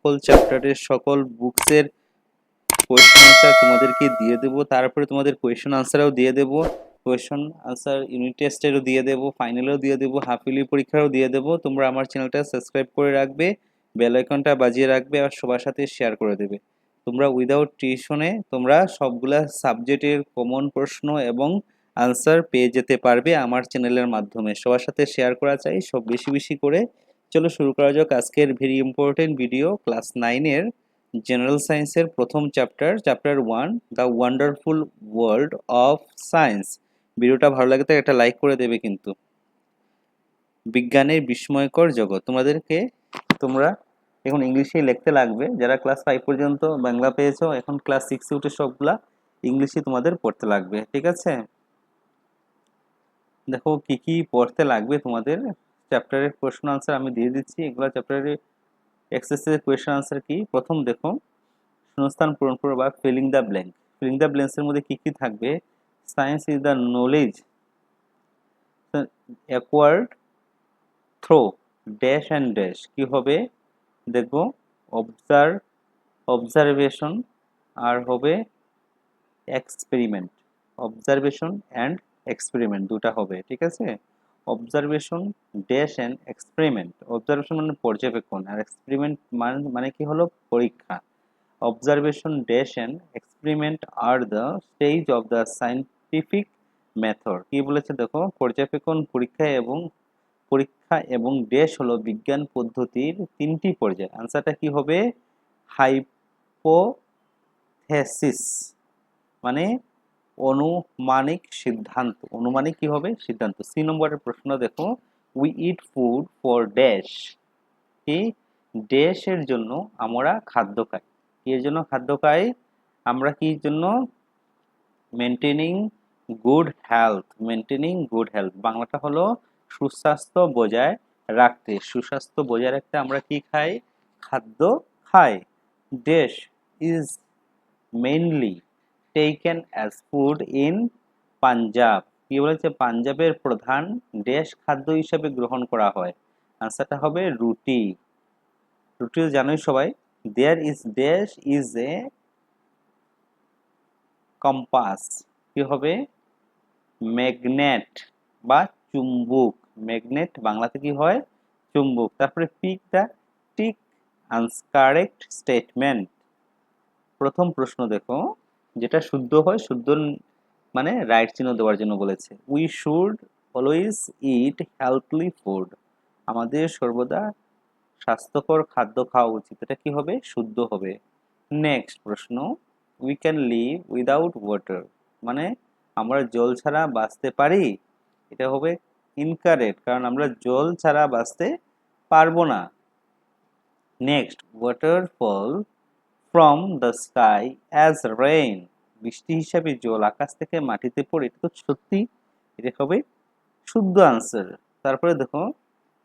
সকল চ্যাপ্টারের সকল বুকসের কোয়েশ্চেন আনসার তোমাদেরকে দিয়ে দেবো। তারপরে তোমাদের কোয়েশ্চেন আনসারও দিয়ে দেবো, কোয়েশ্চেন আনসার ইউনিট টেস্টেরও দিয়ে দেবো, ফাইনালেও দিয়ে দেবো, হাফ ইয়ারলি পরীক্ষারও দিয়ে দেবো। তোমরা আমার চ্যানেলটা সাবস্ক্রাইব করে রাখবে, বেল আইকনটা বাজিয়ে রাখবে আর সবার সাথে শেয়ার করে দেবে। তোমরা উইদাউট টিউশনে তোমরা সবগুলা সাবজেক্টের কমন প্রশ্ন এবং আনসার পেয়ে যেতে পারবে আমার চ্যানেলের মাধ্যমে। সবার সাথে শেয়ার করা চাই, সব বেশি বেশি করে। চলো শুরু করা যাক আজকের ভেরি ইম্পর্টেন্ট ভিডিও। ক্লাস 9-এর জেনারেল সায়েন্সের প্রথম chapter 1, the wonderful world of science. ভিডিওটা ভালো লাগে তো একটা লাইক করে দেবে কিন্তু। বিজ্ঞানের বিস্ময়কর জগৎ। তোমরা এখন ইংলিশেই লিখতে লাগবে। যারা ক্লাস 5 পর্যন্ত বাংলা পেয়েছো, এখন ক্লাস 6-এ উঠে সবগুলা ইংলিশই তোমাদের পড়তে লাগবে, ঠিক আছে? দেখো কি কি পড়তে লাগবে তোমাদের। চ্যাপ্টারের কোয়েশ্চন আনসার আমি দিয়ে দিচ্ছি। এগুলো চ্যাপ্টারের এক্সারসাইজের কোয়েশ্চন আনসার কি। প্রথম দেখো, শূন্যস্থান পূরণ করো বা filling the blank. Filling the ব্ল্যাঙ্কসের মধ্যে কি কি থাকবে? Science is the knowledge acquired through dash and dash. কি হবে দেখবো? অবজারভেশন আর হবে এক্সপেরিমেন্ট। অবজারভেশন অ্যান্ড এক্সপেরিমেন্ট দুটা হবে, ঠিক আছে? Observation dash and experiment. Observation মানে পর্যবেক্ষণ, আর এক্সপেরিমেন্ট মানে কি হলো? পরীক্ষা। Observation dash and experiment are the stage of the scientific method. কি বলেছে দেখো? পর্যবেক্ষণ, পরীক্ষা এবং ড্যাশ হলো বিজ্ঞান পদ্ধতির তিনটি পর্যায়। আনসারটা কি হবে? হাইপোথেসিস মানে অনুমানিক সিদ্ধান্ত। অনুমানিক কি হবে? সিদ্ধান্ত। সি নম্বরের প্রশ্ন দেখো, we eat food for dash. কি? ড্যাশের জন্য আমরা খাদ্য খাই। এর জন্য খাদ্য খাই আমরা, কি জন্য? Maintaining good health. Maintaining good health বাংলাটা হলো সুস্বাস্থ্য বজায় রাখতে। সুস্বাস্থ্য বজায় রাখতে আমরা কি খাই? খাদ্য খাই। Dash is mainly taken as food in Punjab. কি বলেছে? পাঞ্জাবের প্রধান ড্যাশ খাদ্য হিসেবে গ্রহণ করা হয়। আনসারটা হবে রুটি। রুটি জানোই সবাই। There is dash is a compass. কি হবে? ম্যাগনেট বা চুম্বক। ম্যাগনেট বাংলাতে কি হয়? চুম্বক। তারপরে পিক দ্য টিক আনকারেক্ট স্টেটমেন্ট। প্রথম প্রশ্ন দেখো, যেটা শুদ্ধ হয়, শুদ্ধ মানে রাইট চিহ্ন দেওয়ার জন্য বলেছে। We should always it হেলথলি food. আমাদের সর্বদা স্বাস্থ্যকর খাদ্য খাওয়া উচিত। এটা কি হবে? শুদ্ধ হবে। নেক্সট প্রশ্ন, we can live without water মানে আমরা জল ছাড়া বাঁচতে পারি। এটা হবে ইনকারেক্ট, কারণ আমরা জল ছাড়া বাঁচতে পারবো না। Next, water fall from the sky as rain. বৃষ্টি হিসাবে জল আকাশ থেকে মাটিতে পড়ে। এটা তো সত্যি, এটা হবে শুদ্ধ আনসার। তারপরে দেখো,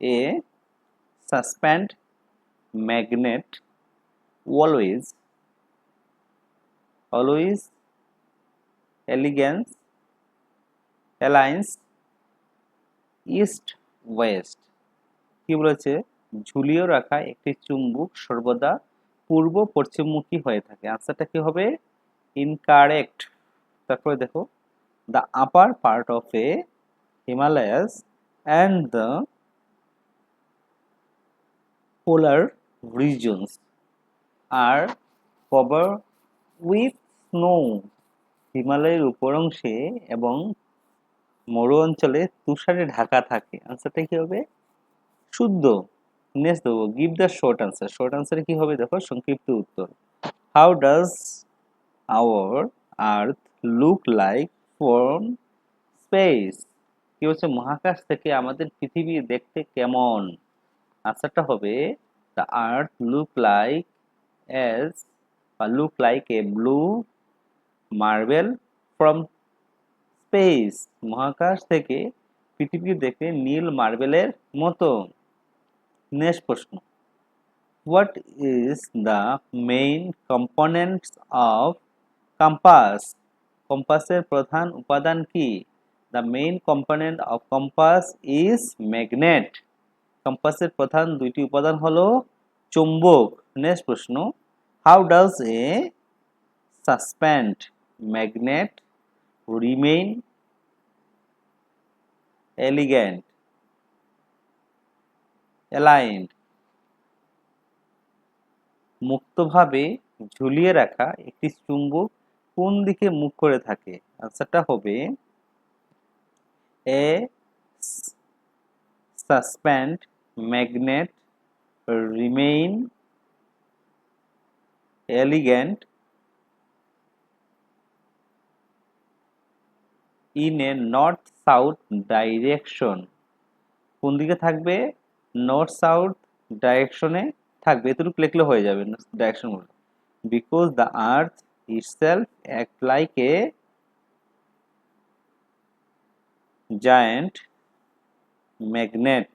a suspend magnet always aligns east west. কি বলেছে? ঝুলিয়ে রাখা একটি চুম্বক সর্বদা পূর্ব পশ্চিমমুখী হয়ে থাকে। আনসারটা কি হবে? ইনকারেক্ট। তারপরে দেখো, the upper part of a Himalayas and the polar regions are cover with snow. হিমালয়ের উপর অংশে এবং মরু অঞ্চলে তুষারে ঢাকা থাকে। আনসারটা কি হবে? শুদ্ধ। নেক্সট দেবো, give the short answer. Short আনসারে কি হবে দেখো? সংক্ষিপ্ত উত্তর। How does our earth look like from space. কি হচ্ছে? মহাকাশ থেকে আমাদের পৃথিবী দেখতে কেমন? আনসারটা হবে the earth look like a blue marble from space. মহাকাশ থেকে পৃথিবী দেখে নীল মার্বেলের মতো। নেক্সট প্রশ্ন, what is the main components of compass. কম্পাসের প্রধান উপাদান কি? The main component of compass is magnet. কম্পাসের প্রধান দুইটি উপাদান হলো চুম্বক। নেক্সট প্রশ্ন, how does a suspend magnet remain elegant aligned? মুক্তভাবে ঝুলিয়ে রাখা একটি চুম্বক কোন দিকে মুখ করে থাকে? আনসারটা হবে a suspend magnet remain elegant in a north south direction. কোন দিকে থাকবে? নর্থ সাউথ ডাইরেকশনে থাকবে, এতটুকু লিখলে হয়ে যাবে ডাইরেকশনগুলো। Because the earth itself act like a giant magnet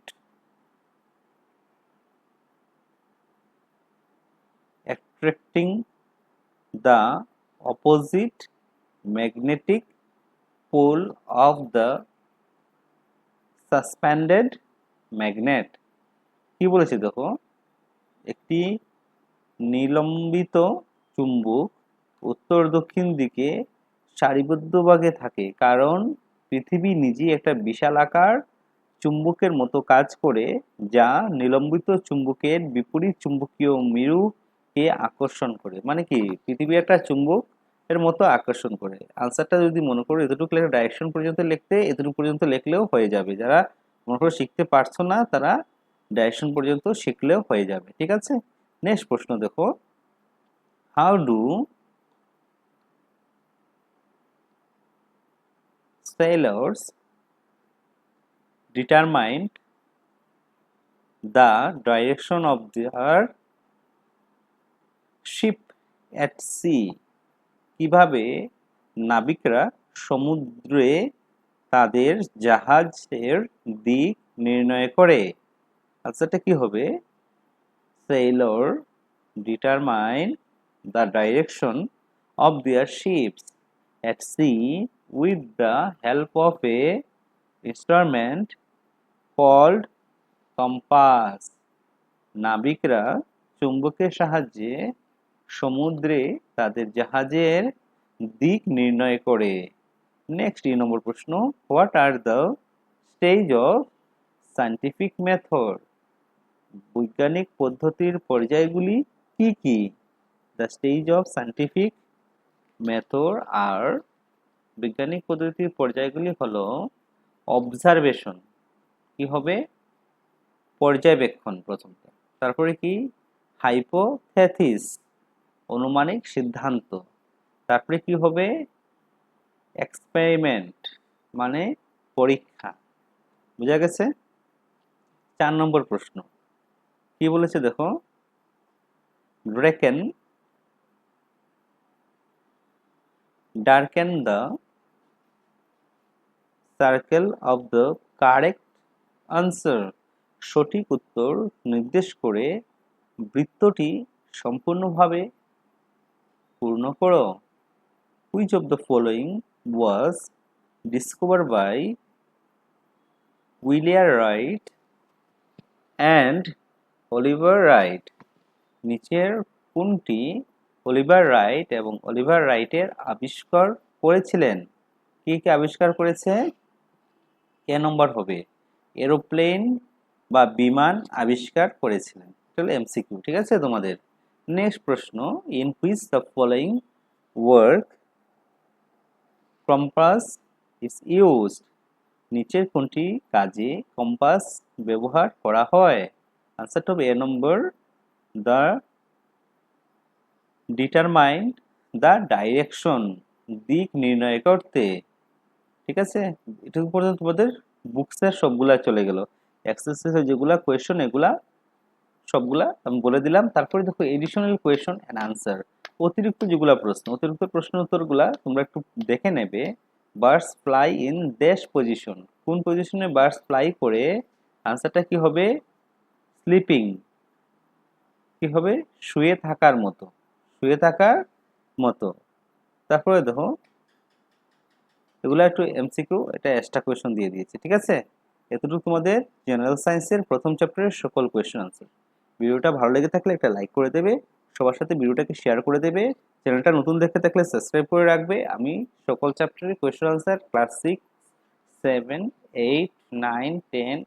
attracting the opposite magnetic pole of the suspended magnet। কি বলেছে দেখো, একটি নিলম্বিত চুম্বক উত্তর দক্ষিণ দিকে সারিবদ্ধভাবে থাকে, কারণ পৃথিবী নিজেই একটা বিশালাকার চুম্বকের মতো কাজ করে, যা নিলম্বিত চুম্বকের বিপরীত চুম্বকীয় মেরুকে আকর্ষণ করে। মানে কি, পৃথিবী একটা চুম্বক এর মতো আকর্ষণ করে। আনসারটা যদি মনে করো এতটুকু লেখা, ডাইরেকশন পর্যন্ত লিখতে এতটুকু পর্যন্ত লিখলেও হয়ে যাবে। যারা মনে করো শিখতে পারছো না, তারা ডাইরেকশন পর্যন্ত শিখলেও হয়ে যাবে। ঠিক আছে, নেক্সট প্রশ্ন দেখো, how do sailors determine the direction of their ship at sea? কিভাবে নাবিকরা সমুদ্রে তাদের জাহাজের দিক নির্ণয় করে? আনসারটা কি হবে? sailor determine the direction of their ships at sea with the help of a instrument called compass। নাবিকরা চুম্বকের সাহায্যে সমুদ্রে তাদের জাহাজের দিক নির্ণয় করে। নেক্সট 2 নম্বর প্রশ্ন, what are the stage of scientific method? বৈজ্ঞানিক পদ্ধতির পর্যায়গুলি কি কি? The stage of scientific method আর বৈজ্ঞানিক পদ্ধতির পর্যায়গুলি হলো অবজারভেশন, কি হবে? পর্যবেক্ষণ প্রথমটা। তারপরে কি? হাইপোথেসিস, অনুমানিক সিদ্ধান্ত। তারপরে কি হবে? এক্সপেরিমেন্ট, মানে পরীক্ষা। বুঝা গেছে? 4 নম্বর প্রশ্ন কি বলেছে দেখো, ড্রেকেন darken the circle of the correct answer। সঠিক উত্তর নির্দেশ করে বৃত্তটি সম্পূর্ণভাবে পূর্ণ করো। Which of the following was discovered by William Wright and Oliver Wright? নিচের কোনটি অলিভার রাইট এবং অলিভার রাইটের আবিষ্কার করেছিলেন? কি কি আবিষ্কার করেছে? এ নম্বর হবে এরোপ্লেন বা বিমান আবিষ্কার করেছিলেন। তাহলে এমসিকিউ, ঠিক আছে তোমাদের। নেক্সট প্রশ্ন, in which the following work compass is used? নিচের কোনটি কাজে কম্পাস ব্যবহার করা হয়? আনসারটা হবে এ নম্বর, দ্য ডিটারমাইন দ্য ডাইরেকশন, দিক নির্ণয় করতে। ঠিক আছে, এটুকু পর্যন্ত তোমাদের বুকসের সবগুলা চলে গেল। এক্সারসাইজের যেগুলা কোয়েশ্চন এগুলা সবগুলা আমি বলে দিলাম। তারপরে দেখো এডিশনাল কোয়েশ্চন অ্যান্ড আনসার, অতিরিক্ত যেগুলা প্রশ্ন, অতিরিক্ত প্রশ্ন উত্তরগুলা তোমরা একটু দেখে নেবে। Birds fly in dash position, কোন পজিশনে বার্ডস ফ্লাই করে? আনসারটা কি হবে? স্লিপিং, কি হবে? শুয়ে থাকার মতো, শুয়ে থাকার মতো। তারপরে দেখো এগুলো একটু এমসিকিউ, এটা এক্সট্রা কোয়েশ্চন দিয়ে দিয়েছি। ঠিক আছে, এতটুকু তোমাদের জেনারেল সায়েন্সের প্রথম চ্যাপ্টারের সকল কোয়েশ্চন আনসার। ভিডিওটা ভালো লেগে থাকলে একটা লাইক করে দেবে, সবার সাথে ভিডিওটাকে শেয়ার করে দেবে, চ্যানেলটা নতুন দেখতে থাকলে সাবস্ক্রাইব করে রাখবে। আমি সকল চ্যাপ্টারের কোয়েশ্চেন আনসার ক্লাস 6, 7, 8, 9, 10